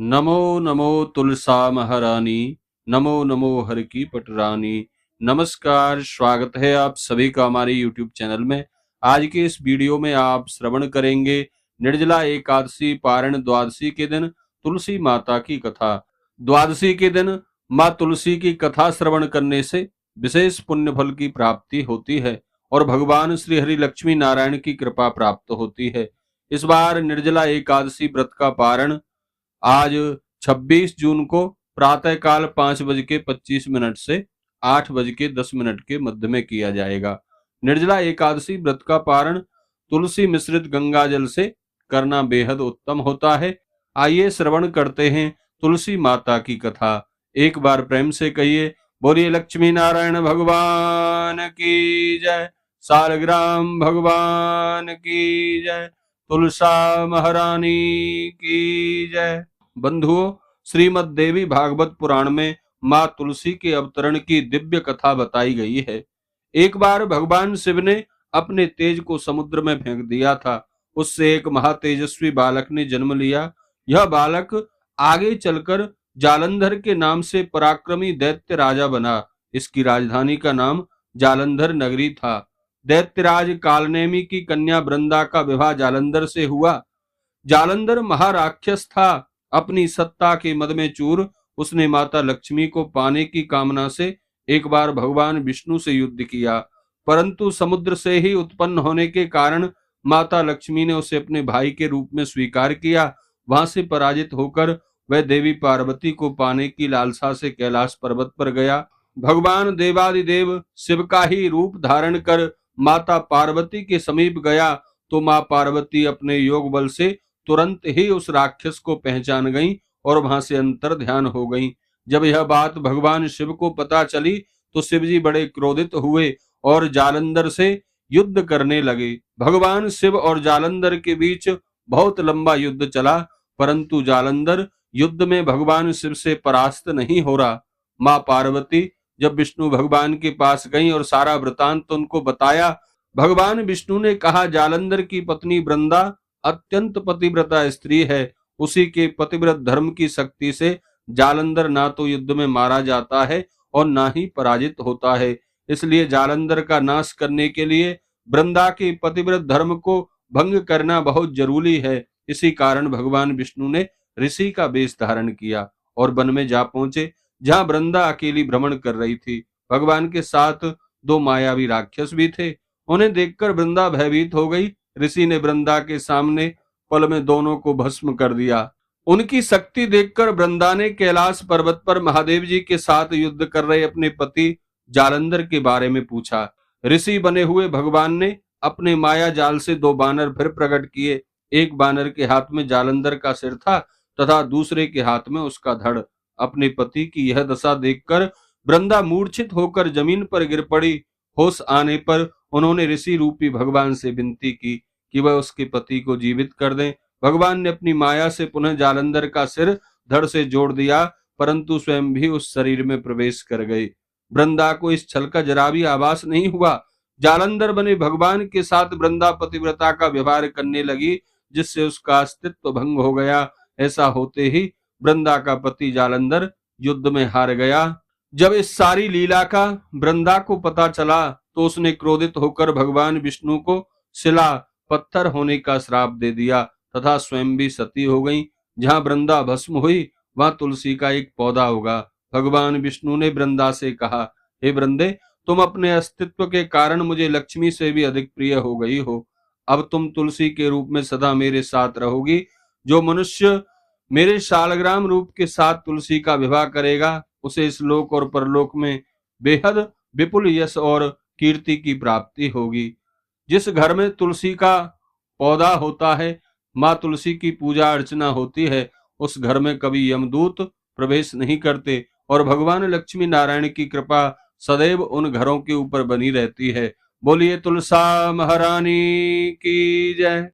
नमो नमो तुलसा महारानी, नमो नमो हर की पटरानी। नमस्कार, स्वागत है आप सभी का हमारे YouTube चैनल में। आज के इस वीडियो में आप श्रवण करेंगे निर्जला एकादशी पारण द्वादशी के दिन तुलसी माता की कथा। द्वादशी के दिन माँ तुलसी की कथा श्रवण करने से विशेष पुण्य फल की प्राप्ति होती है और भगवान श्री हरि लक्ष्मी नारायण की कृपा प्राप्त होती है। इस बार निर्जला एकादशी व्रत का पारण आज 26 जून को प्रातःकाल 5:25 से 8:10 के मध्य में किया जाएगा। निर्जला एकादशी व्रत का पारण तुलसी मिश्रित गंगा जल से करना बेहद उत्तम होता है। आइए श्रवण करते हैं तुलसी माता की कथा। एक बार प्रेम से कहिए, बोलिए लक्ष्मी नारायण भगवान की जय, सालग्राम भगवान की जय, तुलसा महारानी की जय। बंधुओं, श्रीमद् देवी भागवत पुराण में माँ तुलसी के अवतरण की दिव्य कथा बताई गई है। एक बार भगवान शिव ने अपने तेज को समुद्र में फेंक दिया था। उससे एक महातेजस्वी बालक ने जन्म लिया। यह बालक आगे चलकर जालंधर के नाम से पराक्रमी दैत्य राजा बना। इसकी राजधानी का नाम जालंधर नगरी था। दैत्यराज कालनेमी की कन्या वृंदा का विवाह जालंधर से हुआ। जालंधर महाराक्षस था। अपनी सत्ता के मद में चूर उसने माता लक्ष्मी को पाने की कामना से एक बार भगवान विष्णु से युद्ध किया, परंतु समुद्र से ही उत्पन्न होने के कारण माता लक्ष्मी ने उसे अपने भाई के रूप में स्वीकार किया। वहां से पराजित होकर वह देवी पार्वती को पाने की लालसा से कैलाश पर्वत पर गया। भगवान देवादिदेव शिव का ही रूप धारण कर माता पार्वती के समीप गया तो मां पार्वती अपने योग बल से तुरंत ही उस राक्षस को पहचान गई और वहां से अंतर ध्यान हो गई। जब यह बात भगवान शिव को पता चली तो शिव जी बड़े क्रोधित हुए और जालंधर से युद्ध करने लगे। भगवान शिव और जालंधर के बीच बहुत लंबा युद्ध चला, परंतु जालंधर युद्ध में भगवान शिव से परास्त नहीं हो रहा। मां पार्वती जब विष्णु भगवान के पास गई और सारा वृतांत उनको बताया, भगवान विष्णु ने कहा, जालंधर की पत्नी वृंदा अत्यंत पतिव्रता स्त्री है। उसी के पतिव्रत धर्म की शक्ति से जालंधर ना तो युद्ध में मारा जाता है और ना ही पराजित होता है। इसलिए जालंधर का नाश करने के लिए वृंदा के पतिव्रत धर्म को भंग करना बहुत जरूरी है। इसी कारण भगवान विष्णु ने ऋषि का वेश धारण किया और वन में जा पहुंचे, जहां वृंदा अकेली भ्रमण कर रही थी। भगवान के साथ दो मायावी राक्षस भी थे। उन्हें देखकर वृंदा भयभीत हो गई। ऋषि ने वृंदा के सामने पल में दोनों को भस्म कर दिया। उनकी शक्ति देखकर वृंदा ने कैलाश पर्वत पर महादेव जी के साथ युद्ध कर रहे अपने पति जालंधर के बारे में पूछा। ऋषि बने हुए भगवान ने अपने माया जाल से दो बानर फिर प्रकट किए। एक बानर के हाथ में जालंधर का सिर था तथा दूसरे के हाथ में उसका धड़। अपने पति की यह दशा देखकर वृंदा मूर्छित होकर जमीन पर गिर पड़ी। होश आने पर उन्होंने ऋषि रूपी भगवान से विनती की कि वह उसके पति को जीवित कर दें। भगवान ने अपनी माया से पुनः जालंधर का सिर धड़ से जोड़ दिया, परंतु स्वयं भी उस शरीर में प्रवेश कर गए। वृंदा को इस छल का जरा भी आभास नहीं हुआ। जालंधर बने भगवान के साथ वृंदा पतिव्रता का व्यवहार करने लगी, जिससे उसका अस्तित्व भंग हो गया। ऐसा होते ही वृंदा का पति जालंधर युद्ध में हार गया। जब इस सारी लीला का वृंदा को पता चला तो उसने क्रोधित होकर भगवान विष्णु को शिला पत्थर होने का श्राप दे दिया तथा स्वयं भी सती हो गई। जहां वृंदा भस्म हुई वहां तुलसी का एक पौधा होगा। भगवान विष्णु ने वृंदा से कहा, हे वृंदे, तुम अपने अस्तित्व के कारण मुझे लक्ष्मी से भी अधिक प्रिय हो गई हो। अब तुम तुलसी के रूप में सदा मेरे साथ रहोगी। जो मनुष्य मेरे शालग्राम रूप के साथ तुलसी का विवाह करेगा उसे इस लोक और परलोक में बेहद विपुल यश और कीर्ति की प्राप्ति होगी। जिस घर में तुलसी का पौधा होता है, माँ तुलसी की पूजा अर्चना होती है, उस घर में कभी यमदूत प्रवेश नहीं करते और भगवान लक्ष्मी नारायण की कृपा सदैव उन घरों के ऊपर बनी रहती है। बोलिए तुलसा महारानी की जय।